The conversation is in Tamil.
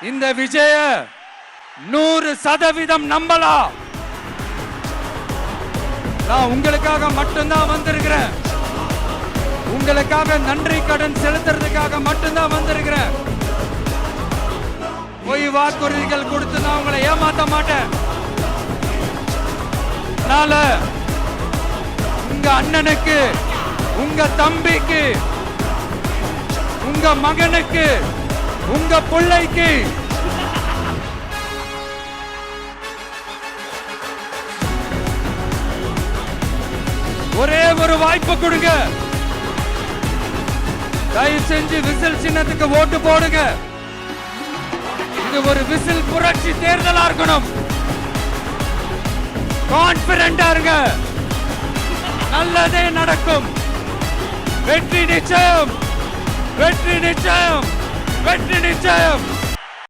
இந்த விஜய 100% நம்பலாம். நான் உங்களுக்காக மட்டும்தான் வந்திருக்கிறேன். உங்களுக்காக நன்றி கடன் செலுத்துறதுக்காக மட்டும்தான் வந்திருக்கிறேன். பொய் வாக்குறுதிகள் கொடுத்து நான் உங்களை ஏமாத்த மாட்டேன். உங்க அண்ணனுக்கு, உங்க தம்பிக்கு, உங்க மகனுக்கு, உங்க பிள்ளைக்கு ஒரே ஒரு வாய்ப்பு கொடுங்க. தயவு செஞ்சு விசில் சின்னத்துக்கு ஓட்டு போடுங்க. இது ஒரு விசில் புரட்சி தேர்தலா இருக்கணும். கான்பிடண்டா இருங்க. நல்லதே நடக்கும். வெற்றி நிச்சயம், வெற்றி நிச்சயம், வெற்றி நிச்சயம்.